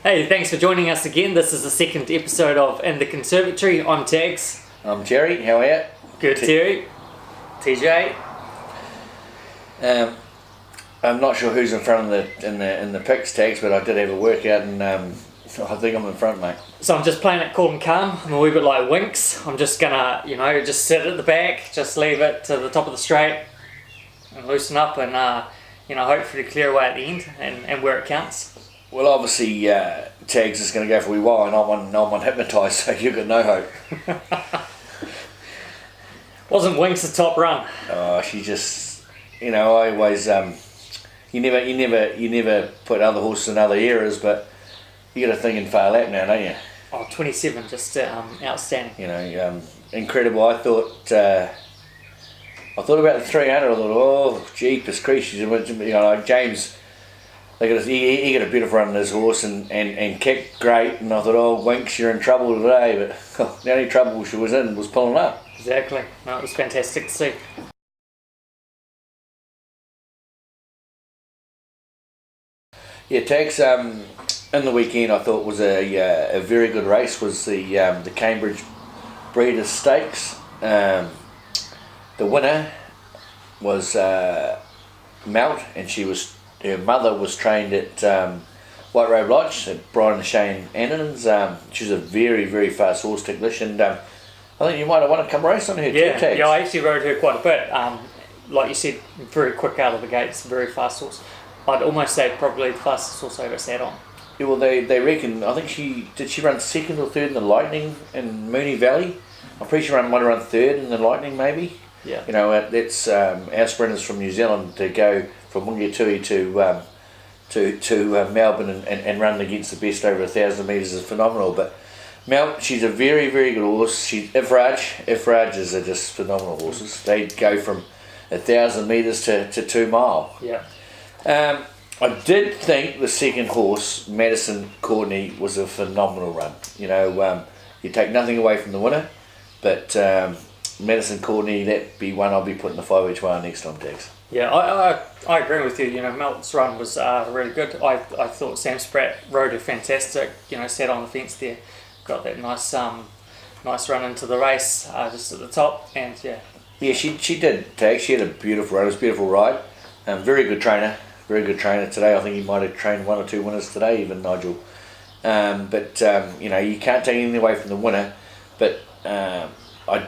Hey, thanks for joining us again. This is the second episode of In the Conservatory. I'm Tags. I'm Terry, how are you? Good, Terry. TJ. I'm not sure who's in front of the picks Tags, but I did have a workout and I think I'm in front, mate. So I'm just playing it cool and calm. I'm a wee bit like Winks. I'm just gonna, just sit at the back, just leave it to the top of the straight and loosen up and, hopefully clear away at the end and where it counts. Well, obviously, Tags is going to go for a wee while, and I'm on hypnotised, so you've got no hope. Wasn't Winks a top run? Oh, she just, I always, you never put other horses in other eras, but you got a thing in far lap now, don't you? Oh, 27, just outstanding. Incredible. I thought about the 300. I thought, oh, jeepers creases. Like James. He got a beautiful run on his horse and kicked great, and I thought, oh, Winks, you're in trouble today, but the only trouble she was in was pulling up. Exactly. No, it was fantastic to see. Yeah, Tags, in the weekend I thought was a very good race was the Cambridge Breeders' Stakes. The winner was Melt, and her mother was trained at White Road Lodge at Brian and Shane Annan's. She was a very, very fast horse ticklish, and I think you might have want to come race on her too, Tags. Yeah, I actually rode her quite a bit. Like you said, very quick out of the gates, very fast horse. I'd almost say probably the fastest horse I ever sat on. Yeah, well, they reckon, I think she run second or third in the Lightning in Moonee Valley. I'm pretty sure might have run third in the Lightning, maybe. Yeah. That's our sprinters from New Zealand to go from Whingatui to Melbourne and run against the best over 1,000 metres is phenomenal. But Mel, she's a very, very good horse. Ifrages are just phenomenal horses. They go from 1,000 metres to 2 mile. Yeah. I did think the second horse, Madison Courtney, was a phenomenal run. You take nothing away from the winner, but Madison Courtney, that'd be one I'll be putting the 5 each one next time, Tags. Yeah, I agree with you. Melt's run was really good. I thought Sam Spratt rode her fantastic. Sat on the fence there, got that nice run into the race just at the top, and yeah. Yeah, she did, Tags. She had a beautiful run. It was a beautiful ride. Very good trainer today. I think he might have trained 1 or 2 winners today, even Nigel. You can't take anything away from the winner, but I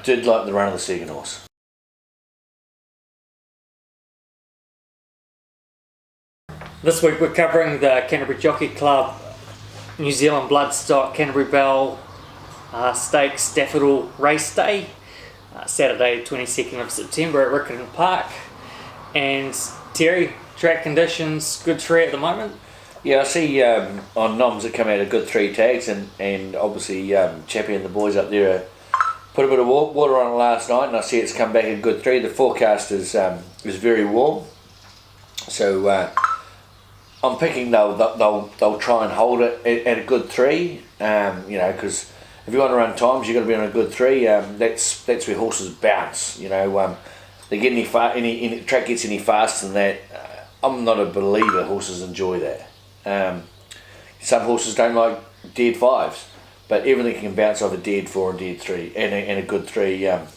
did like the run of the second horse. This week we're covering the Canterbury Jockey Club, New Zealand Bloodstock, Canterbury Belle Stakes Daffodil Race Day, Saturday 22nd of September at Riccarton Park. And Terry, track conditions, good 3 at the moment? Yeah, I see on noms that come out a good 3 Tags, and obviously Chappie and the boys up there put a bit of water on it last night, and I see it's come back a good 3. The forecast is very warm, so I'm picking they'll try and hold it at a good 3. Because if you want to run times, you've got to be on a good 3. That's where horses bounce. They get any track gets any faster than that. I'm not a believer horses enjoy that. Some horses don't like dead 5s, but everything can bounce off a dead 4 and dead 3 and a good 3. In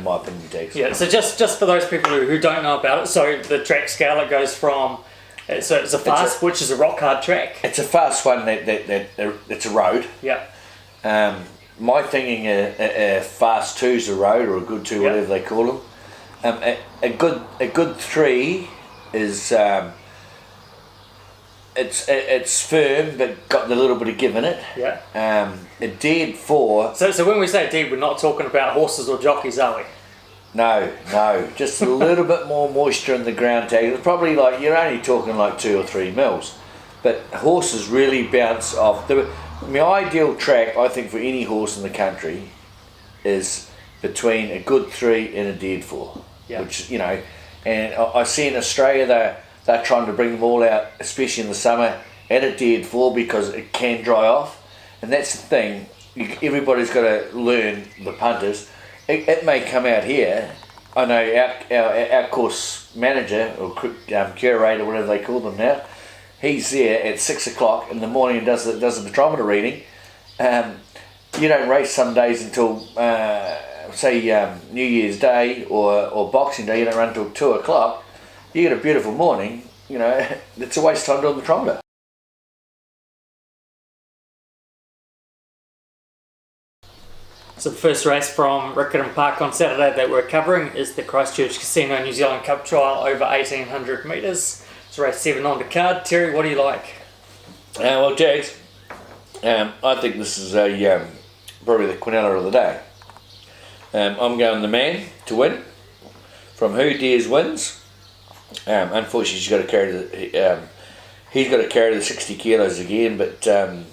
my opinion, Tags. Yeah. So just for those people who don't know about it, so the track scale, it goes from it's a fast, which is a rock hard track. It's a fast one that it's a road. Yeah. My thinking a fast 2's a road, or a good 2, whatever they call them. A good 3 is it's firm but got a little bit of give in it. Yeah. A dead 4. So when we say dead, we're not talking about horses or jockeys, are we? No, just a little bit more moisture in the ground, Tag. It's probably like you're only talking like 2 or 3 mils, but horses really bounce off. My ideal track, I think, for any horse in the country is between a good 3 and a dead 4. Yeah. Which and I see in Australia they're trying to bring them all out, especially in the summer, at a dead 4 because it can dry off, and that's the thing. Everybody's got to learn, the punters. It may come out here. I know our course manager or curator, whatever they call them now, he's there at 6 o'clock in the morning and does the metrometer reading. You don't race some days until say New Year's Day or Boxing Day. You don't run until 2 o'clock. You get a beautiful morning. You know, it's a waste of time doing the metrometer. So the first race from Riccarton Park on Saturday that we're covering is the Christchurch Casino New Zealand Cup Trial over 1800 metres. It's race 7 on the card. Terry, what do you like? Well, Jags, I think this is probably the Quinella of the day. I'm going the man to win from Who Dares Wins. Unfortunately, he's got to carry the 60 kilos again, but I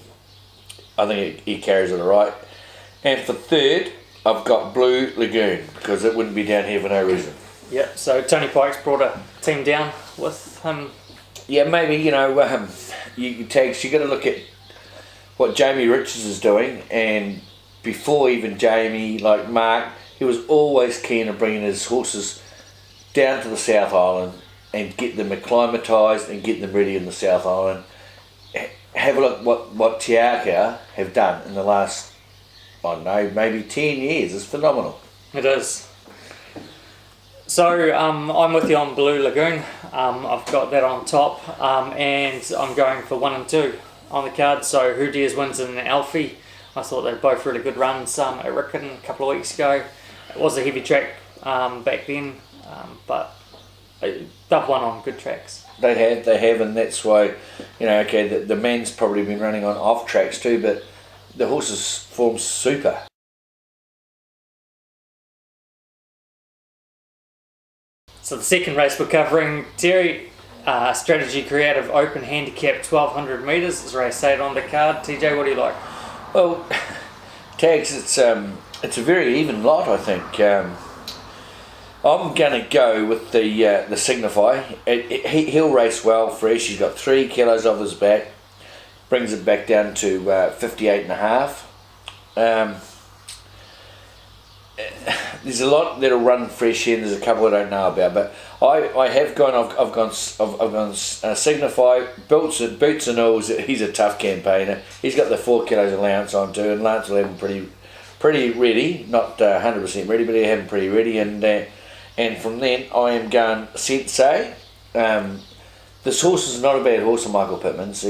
think he carries it all right. And for third, I've got Blue Lagoon, because it wouldn't be down here for no reason. Yep, so Tony Pike's brought a team down with him. Yeah, maybe, you got to look at what Jamie Richards is doing, and before even Jamie, like Mark, he was always keen on bringing his horses down to the South Island and get them acclimatised and get them ready in the South Island. Have a look what Te Akau have done in the last, I don't know, maybe 10 years. It's phenomenal. It is. So I'm with you on Blue Lagoon. I've got that on top, and I'm going for 1 and 2 on the card. So Who Dares Wins and Alfie. I thought they were both really good runs at Riccarton a couple of weeks ago. It was a heavy track back then, but they've won on good tracks. They have, and that's why, the men's probably been running on off tracks too, but the horses form super. So the second race we're covering, Terry, Strategy Creative Open Handicap 1200 metres is race 8 on the card. TJ, what do you like? Well, Tags, it's a very even lot, I think. I'm going to go with the Signify. He'll race well, fresh. He's got 3 kilos off his back. Brings it back down to 58.5. There's a lot that'll run fresh here. There's a couple I don't know about, but I have gone. I've gone Signify, Boots and all. He's a tough campaigner. He's got the 4 kilos allowance on too, and Lance will have him pretty ready. Not 100% ready, but he'll have him pretty ready. And from then I am going Sensei. This horse is not a bad horse of Michael Pittman's.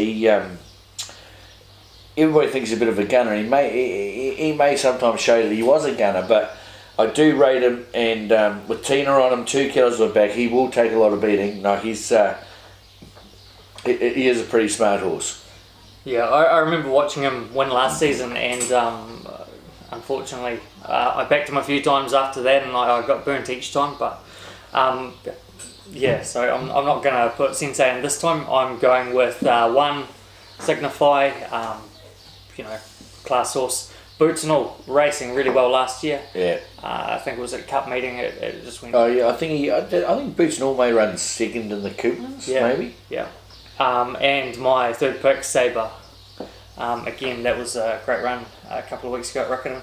Everybody thinks he's a bit of a gunner. He may sometimes show that he was a gunner, but I do rate him, and with Tina on him, 2 kilos on back, he will take a lot of beating. No, he is a pretty smart horse. Yeah, I remember watching him win last season, and unfortunately I backed him a few times after that, and I got burnt each time, but yeah, so I'm not going to put Sensei in this time. I'm going with 1 Signify, class horse. Boots and all, racing really well last year. Yeah. I think it was at a cup meeting. It just went. Oh yeah, I think Boots and all may run second in the Coopmans, maybe. Yeah. And my third pick, Sabre. Again, that was a great run a couple of weeks ago at Riccarton.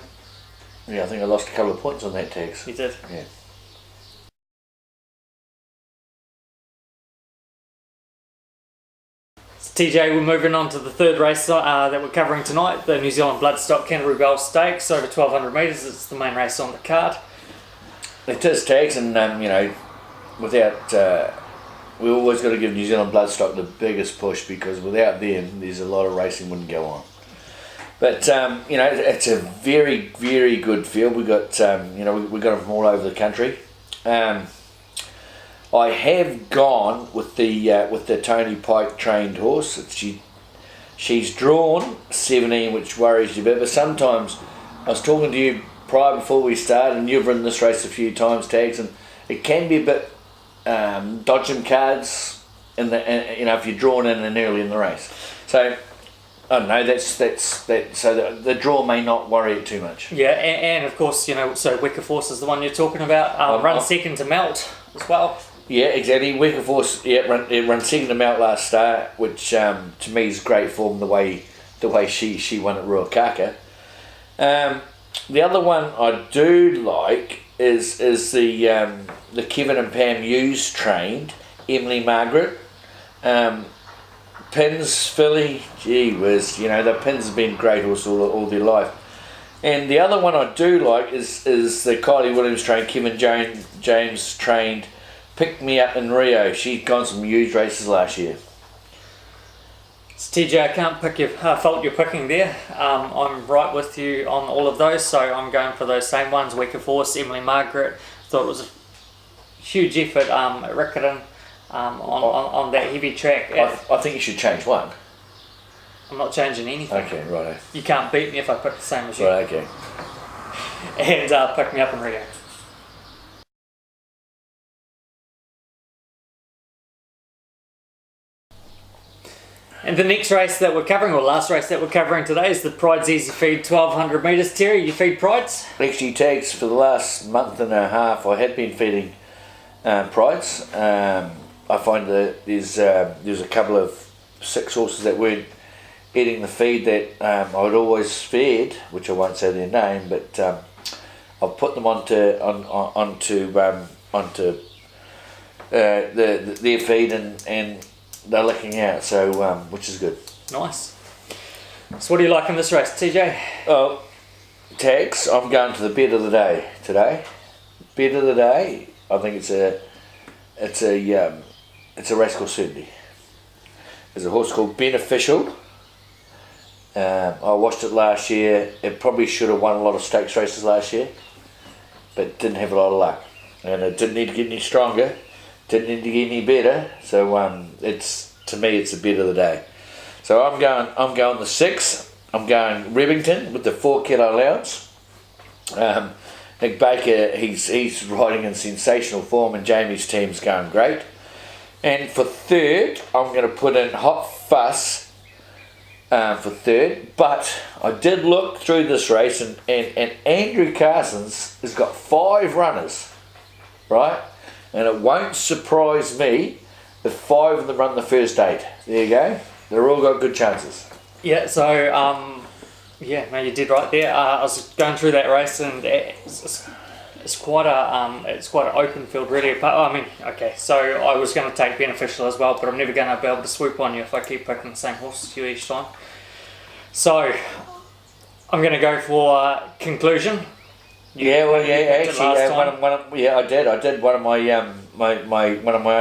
Yeah, I think I lost a couple of points on that, Tags. You did. Yeah. TJ, we're moving on to the third race that we're covering tonight, the New Zealand Bloodstock Canterbury Belle Stakes over 1200 metres. It's the main race on the card. It is, Tags, and without we always got to give New Zealand Bloodstock the biggest push, because without them, there's a lot of racing wouldn't go on. But it's a very, very good field. We got we got them from all over the country. I have gone with the Tony Pike trained horse. She's drawn 17, which worries you a bit. But sometimes, I was talking to you prior before we started, and you've run this race a few times, Tags, and it can be a bit dodging cards if you're drawn in and early in the race. So I don't know. That's so the draw may not worry it too much. Yeah, and of course so Wicker Force is the one you're talking about. Run second to Melt as well. Yeah, exactly. Wicker Force, run second to Mount last start, which to me is great form. The way she won at Ruakaka. The other one I do like is the Kevin and Pam Hughes trained Emily Margaret. Pins, filly, gee whiz, the Pins have been great horses all their life. And the other one I do like is the Kylie Williams trained, Kevin James trained, Pick Me Up in Rio. She's gone some huge races last year. So TJ, I can't fault your picking there. I'm right with you on all of those, so I'm going for those same ones. Week of Force, Emily Margaret. Thought it was a huge effort at Riccarton on that heavy track. I think you should change one. I'm not changing anything. Okay, righto. You can't beat me if I pick the same as you. Right, okay. And Pick Me Up in Rio. And the next race that we're covering, or last race that we're covering today, is the Pride's Easy Feed 1200 metres. Terry, you feed Prides? Actually, tags for the last month and a half, I had been feeding Prides. I find that there's a couple of 6 horses that weren't eating the feed that I'd always fed, which I won't say their name, but I've put them onto their feed and they're licking out, so which is good. Nice. So what do you like in this race, TJ? Oh, tags. I'm going to the bet of the day today. Bet of the day. I think it's a race called Certainty. There's a horse called Beneficial. I watched it last year. It probably should have won a lot of stakes races last year, but didn't have a lot of luck, and it didn't need to get any stronger, didn't need to get any better. So to me it's the bet of the day. So I'm going the 6. I'm going Remington with the 4 kilo allowance. Nick Baker, he's riding in sensational form, and Jamie's team's going great. And for 3rd, I'm going to put in Hot Fuss. For 3rd, but I did look through this race, and Andrew Carson's has got 5 runners, right? And it won't surprise me if 5 of them run the first 8. There you go. They're all got good chances. Yeah. So no, you did right there. I was going through that race, and it's quite an open field, really. So I was going to take Beneficial as well, but I'm never going to be able to swoop on you if I keep picking the same horses to you each time. So I'm going to go for Conclusion. I did. One of my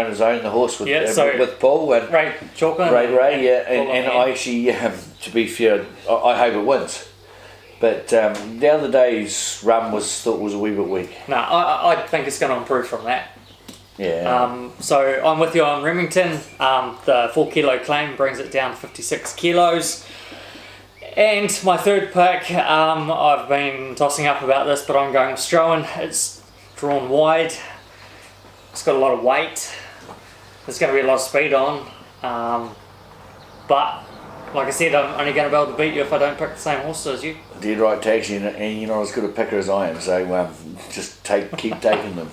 owners owned the horse with Paul and Ray Chalkland. And I actually, to be fair, I hope it wins. But the other day's run was a wee bit weak. No, I think it's going to improve from that. Yeah. So I'm with you on Remington. The 4 kilo claim brings it down to 56 kilos. And my 3rd pick, I've been tossing up about this, but I'm going with Strohan. It's drawn wide. It's got a lot of weight. There's going to be a lot of speed on. But like I said, I'm only going to be able to beat you if I don't pick the same horse as you. Dead right, tags, and you're not as good a picker as I am, so just keep taking them.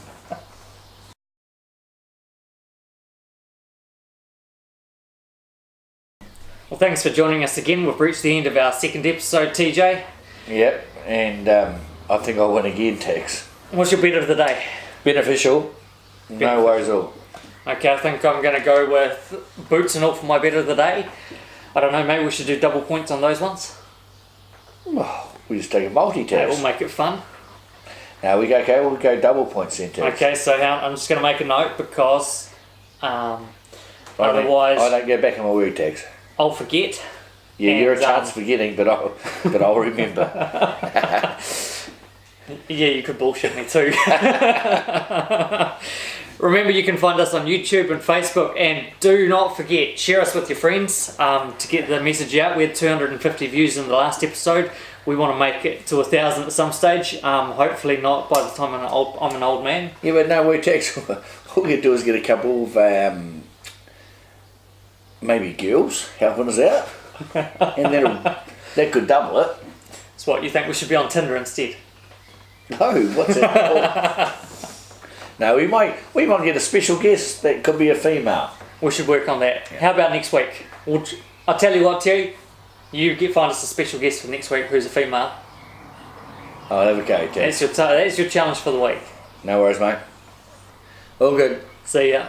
Well, thanks for joining us again. We've reached the end of our 2nd episode, TJ. Yep, and I think I'll win again, Tex. What's your bet of the day? Beneficial. No worries at all. Okay, I think I'm going to go with Boots and all for my bet of the day. I don't know, maybe we should do double points on those ones. Oh, we just take a multi-tax. We'll make it fun. Now we'll go double points then, Tex. Okay, so I'm just going to make a note because otherwise I don't get back on my word, Tex. I'll forget. Yeah, you're a chance forgetting, but I'll remember. Yeah, you could bullshit me too. Remember, you can find us on YouTube and Facebook, and do not forget, share us with your friends to get the message out. We had 250 views in the last episode. We want to make it to 1,000 at some stage. Hopefully not by the time I'm an old man. Yeah, but no, we're Tex. All you do is get a couple of maybe girls helping us out, and that could double it. So what, you think we should be on Tinder instead? No, what's it? No, we might get a special guest that could be a female. We should work on that. How about next week? I'll tell you what, Terry. Find us a special guest for next week who's a female. Oh, there we go, Tex. That's your challenge for the week. No worries, mate. All good. See ya.